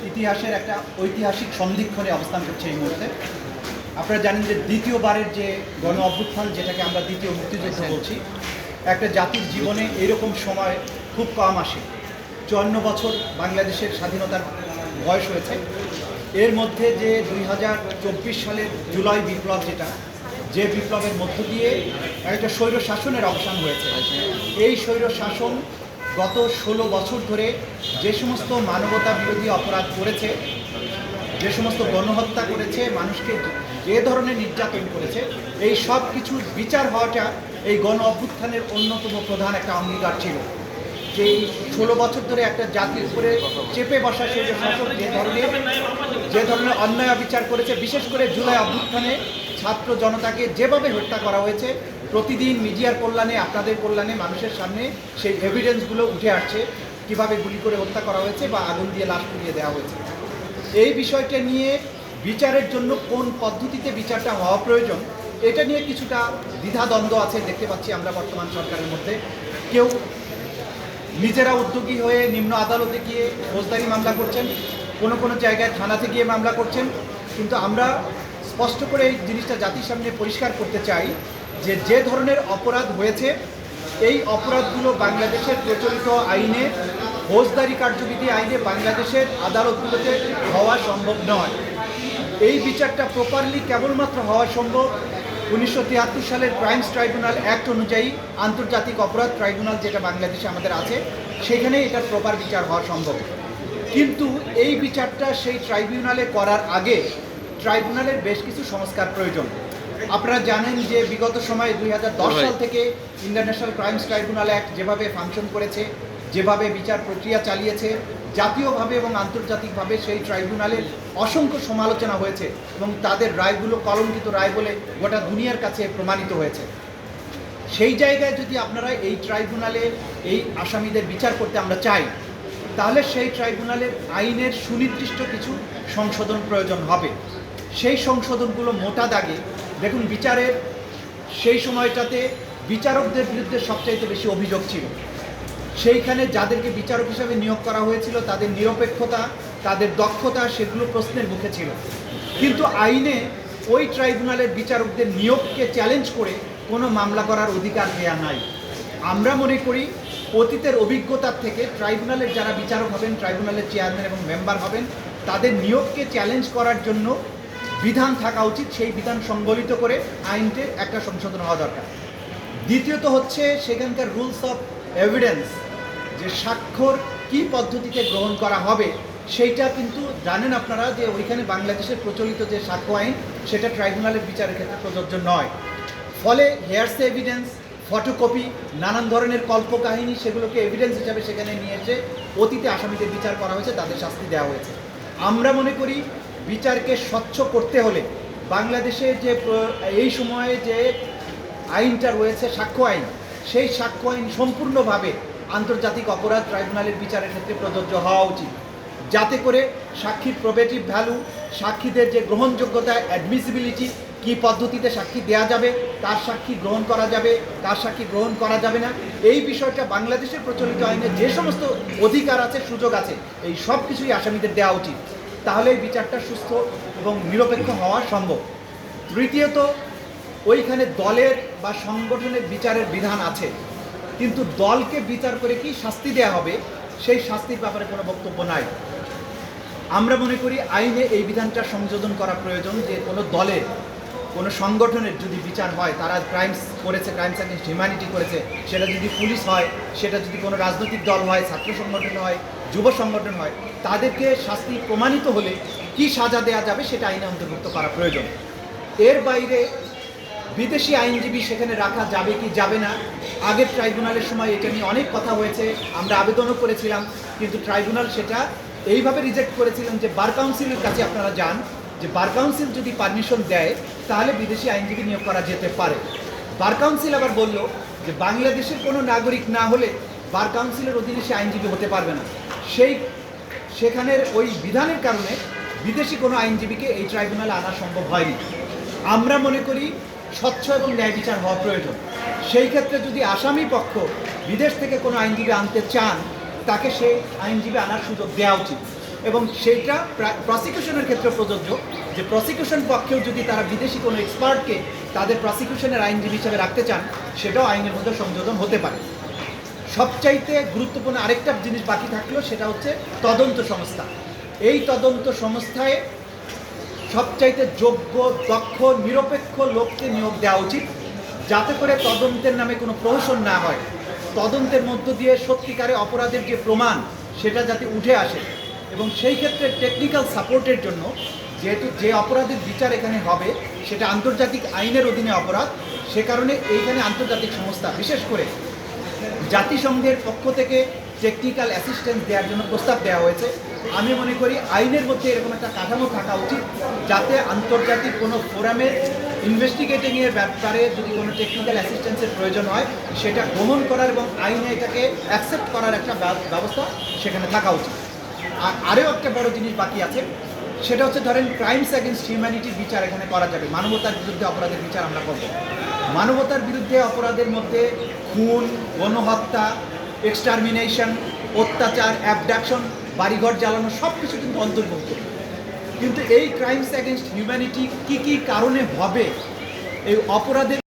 ইতিহাসের একটা ঐতিহাসিক সন্ধিক্ষণে অবস্থান করছে এই মুহূর্তে। আপনারা জানেন যে দ্বিতীয়বারের যে গণ অভ্যুত্থান, যেটাকে আমরা দ্বিতীয় মুক্তিযুদ্ধ বলছি, একটা জাতির জীবনে এরকম সময় খুব কম আসে। 54 বছর বাংলাদেশের স্বাধীনতার বয়স হয়েছে। এর মধ্যে যে 2024 সালের জুলাই বিপ্লব, যে বিপ্লবের মধ্য দিয়ে একটা স্বৈর শাসনের অবসান হয়েছে। এই স্বৈর শাসন গত 16 বছর ধরে যে সমস্ত মানবতা বিরোধী অপরাধ করেছে, যে সমস্ত গণহত্যা করেছে, মানুষকে যে ধরনের নির্যাতন করেছে, এই সব কিছুর বিচার হওয়াটা এই গণ অভ্যুত্থানের অন্যতম প্রধান একটা অঙ্গীকার ছিল। যে এই 16 বছর ধরে একটা জাতির উপরে চেপে বসা সেই শাসক যে ধরনের অন্যায় বিচার করেছে, বিশেষ করে জুলাই অভ্যুত্থানে ছাত্র জনতাকে যেভাবে হত্যা করা হয়েছে, প্রতিদিন মিডিয়ার কল্যাণে, আপনাদের কল্যাণে মানুষের সামনে সেই এভিডেন্সগুলো উঠে আসছে, কিভাবে গুলি করে হত্যা করা হয়েছে বা আগুন দিয়ে লাশ পুড়িয়ে দেওয়া হয়েছে। এই বিষয়টা নিয়ে বিচারের জন্য কোন পদ্ধতিতে বিচারটা হওয়া প্রয়োজন, এটা নিয়ে কিছুটা দ্বিধাদ্বন্দ্ব আছে দেখতে পাচ্ছি আমরা বর্তমান সরকারের মধ্যে। কেউ নিজেরা উদ্যোগী হয়ে নিম্ন আদালতে গিয়ে ফৌজদারি মামলা করছেন, কোনো জায়গায় থানাতে গিয়ে মামলা করছেন। কিন্তু আমরা স্পষ্ট করে এই জিনিসটা জাতির সামনে পরিষ্কার করতে চাই যে ধরনের অপরাধ হয়েছে, এই অপরাধগুলো বাংলাদেশের প্রচলিত আইনে, ফৌজদারি কার্যবিধি আইনে, বাংলাদেশের আদালতগুলোতে হওয়া সম্ভব নয়। এই বিচারটা প্রপারলি কেবলমাত্র হওয়া সম্ভব 1973 সালের ক্রাইমস ট্রাইব্যুনাল অ্যাক্ট অনুযায়ী, আন্তর্জাতিক অপরাধ ট্রাইব্যুনাল যেটা বাংলাদেশে আমাদের আছে, সেখানে এটার প্রপার বিচার হওয়া সম্ভব। কিন্তু এই বিচারটা সেই ট্রাইব্যুনালে করার আগে ট্রাইব্যুনালের বেশ কিছু সংস্কার প্রয়োজন। আপনারা জানেন যে বিগত সময়ে 2010 সাল থেকে ইন্টারন্যাশনাল ক্রাইমস ট্রাইব্যুনাল অ্যাক্ট যেভাবে ফাংশন করেছে, যেভাবে বিচার প্রক্রিয়া চালিয়েছে, জাতীয়ভাবে এবং আন্তর্জাতিকভাবে সেই ট্রাইব্যুনালের অসংখ্য সমালোচনা হয়েছে এবং তাদের রায়গুলো কলঙ্কিত রায় বলে গোটা দুনিয়ার কাছে প্রমাণিত হয়েছে। সেই জায়গায় যদি আপনারা এই ট্রাইব্যুনালে এই আসামিদের বিচার করতে আমরা চাই, তাহলে সেই ট্রাইব্যুনালের আইনের সুনির্দিষ্ট কিছু সংশোধন প্রয়োজন হবে। সেই সংশোধনগুলো মোটা দাগে দেখুন, বিচারের সেই সময়টাতে বিচারকদের বিরুদ্ধে সবচাইতে বেশি অভিযোগ ছিল। সেইখানে যাদেরকে বিচারক হিসাবে নিয়োগ করা হয়েছিল, তাদের নিরপেক্ষতা, তাদের দক্ষতা, সেগুলো প্রশ্নের মুখে ছিল। কিন্তু আইনে ওই ট্রাইব্যুনালের বিচারকদের নিয়োগকে চ্যালেঞ্জ করে কোনো মামলা করার অধিকার দেওয়া নাই। আমরা মনে করি অতীতের অভিজ্ঞতার থেকে ট্রাইব্যুনালের যারা বিচারক হবেন, ট্রাইব্যুনালের চেয়ারম্যান এবং মেম্বার হবেন, তাদের নিয়োগকে চ্যালেঞ্জ করার জন্য বিধান থাকা উচিত। সেই বিধান সংবলিত করে আইনতে একটা সংশোধন হওয়া দরকার। দ্বিতীয়ত হচ্ছে সেখানকার রুলস অফ এভিডেন্স, যে স্বাক্ষর কী পদ্ধতিতে গ্রহণ করা হবে, সেইটা কিন্তু জানেন আপনারা যে ওইখানে বাংলাদেশের প্রচলিত যে সাক্ষ্য আইন, সেটা ট্রাইব্যুনালের বিচারের ক্ষেত্রে প্রযোজ্য নয়। ফলে হেয়ারসে এভিডেন্স, ফটোকপি, নানান ধরনের কল্পকাহিনী, সেগুলোকে এভিডেন্স হিসাবে সেখানে নিয়ে এসে অতীতে আসামিদের বিচার করা হয়েছে, তাদের শাস্তি দেওয়া হয়েছে। আমরা মনে করি বিচারকে স্বচ্ছ করতে হলে বাংলাদেশে যে এই সময়ে যে আইনটা রয়েছে সাক্ষ্য আইন, সেই সাক্ষ্য আইন সম্পূর্ণভাবে আন্তর্জাতিক অপরাধ ট্রাইব্যুনালের বিচারের ক্ষেত্রে প্রযোজ্য হওয়া উচিত, যাতে করে সাক্ষীর প্রবেটিভ ভ্যালু, সাক্ষীদের যে গ্রহণযোগ্যতা, অ্যাডমিসিবিলিটি, কী পদ্ধতিতে সাক্ষী দেওয়া যাবে, কার সাক্ষী গ্রহণ করা যাবে, কার সাক্ষী গ্রহণ করা যাবে না, এই বিষয়টা বাংলাদেশের প্রচলিত আইনে যে সমস্ত অধিকার আছে, সুযোগ আছে, এই সব কিছুই আসামিদের দেওয়া উচিত। তাহলে এই বিচারটা সুস্থ এবং নিরপেক্ষ হওয়া সম্ভব। তৃতীয়ত, ওইখানে দলের বা সংগঠনের বিচারের বিধান আছে, কিন্তু দলকে বিচার করে কি শাস্তি দেওয়া হবে, সেই শাস্তির ব্যাপারে কোনো বক্তব্য নাই। আমরা মনে করি আইনে এই বিধানটা সংযোজন করা প্রয়োজন, যে কোনো দলের, কোনো সংগঠনের যদি বিচার হয়, তারা ক্রাইমস করেছে, ক্রাইমস অ্যাগেন্স্ট হিউম্যানিটি করেছে, সেটা যদি পুলিশ হয়, সেটা যদি কোনো রাজনৈতিক দল হয়, ছাত্র সংগঠন হয়, যুব সংগঠন হয়, তাদেরকে শাস্তি প্রমাণিত হলে কি সাজা দেওয়া যাবে সেটা আইনে অন্তর্ভুক্ত করা প্রয়োজন। এর বাইরে বিদেশি আইনজীবী সেখানে রাখা যাবে কি যাবে না, আগের ট্রাইব্যুনালের সময় এটা নিয়ে অনেক কথা হয়েছে, আমরা আবেদনও করেছিলাম, কিন্তু ট্রাইব্যুনাল সেটা এইভাবে রিজেক্ট করেছিলেন যে বার কাউন্সিলের কাছে আপনারা যান, যে বার কাউন্সিল যদি পারমিশন দেয় তাহলে বিদেশি আইনজীবী নিয়োগ করা যেতে পারে। বার কাউন্সিল আবার বলল যে বাংলাদেশের কোনো নাগরিক না হলে বার কাউন্সিলের অধীনে সে আইনজীবী হতে পারবে না। সেখানের ওই বিধানের কারণে বিদেশি কোনো আইনজীবীকে এই ট্রাইব্যুনালে আনা সম্ভব হয়নি। আমরা মনে করি স্বচ্ছ এবং ন্যায় বিচার হওয়া প্রয়োজন। সেই ক্ষেত্রে যদি আসামি পক্ষ বিদেশ থেকে কোনো আইনজীবী আনতে চান, তাকে সেই আইনজীবী আনার সুযোগ দেওয়া উচিত এবং সেইটা প্রসিকিউশনের ক্ষেত্রে প্রযোজ্য, যে প্রসিকিউশন পক্ষেও যদি তারা বিদেশি কোনো এক্সপার্টকে তাদের প্রসিকিউশনের আইনজীবী হিসেবে রাখতে চান, সেটাও আইনের মধ্যে সংযোজন হতে পারে। সবচাইতে গুরুত্বপূর্ণ আরেকটা জিনিস বাকি থাকলো, সেটা হচ্ছে তদন্ত সংস্থা। এই তদন্ত সংস্থায় সবচাইতে যোগ্য, দক্ষ, নিরপেক্ষ লোককে নিয়োগ দেওয়া উচিত, যাতে করে তদন্তের নামে কোনো প্রহসন না হয়। তদন্তের মধ্য দিয়ে সত্যিকারে অপরাধের যে প্রমাণ সেটা যাতে উঠে আসে, এবং সেই ক্ষেত্রে টেকনিক্যাল সাপোর্টের জন্য, যেহেতু যে অপরাধের বিচার এখানে হবে সেটা আন্তর্জাতিক আইনের অধীনে অপরাধ, সে কারণে এইখানে আন্তর্জাতিক সংস্থা, বিশেষ করে জাতিসংঘের পক্ষ থেকে টেকনিক্যাল অ্যাসিস্ট্যান্স দেওয়ার জন্য প্রস্তাব দেওয়া হয়েছে। আমি মনে করি আইনের মধ্যে এরকম একটা কাঠামো থাকা উচিত, যাতে আন্তর্জাতিক কোনো ফোরামে ইনভেস্টিগেটিংয়ের ব্যাপারে যদি কোনো টেকনিক্যাল অ্যাসিস্ট্যান্সের প্রয়োজন হয়, সেটা গ্রহণ করার এবং আইনে এটাকে অ্যাকসেপ্ট করার একটা ব্যবস্থা সেখানে থাকা উচিত। আর আরও একটা বড় জিনিস বাকি আছে, সেটা হচ্ছে ধরেন ক্রাইমস অ্যাগেনস্ট হিউম্যানিটির বিচার এখানে করা যাবে, মানবতার বিরুদ্ধে অপরাধের বিচার আমরা করব। মানবতার বিরুদ্ধে অপরাধের মধ্যে খুন, গণহত্যা, এক্সটারমিনেশন, অত্যাচার, অ্যাবডাকশন, বাড়িঘর জ্বালানো সব কিছু কিন্তু অন্তর্ভুক্ত। কিন্তু এই ক্রাইমস অ্যাগেনস্ট হিউম্যানিটি কী কী কারণে হবে, এই অপরাধের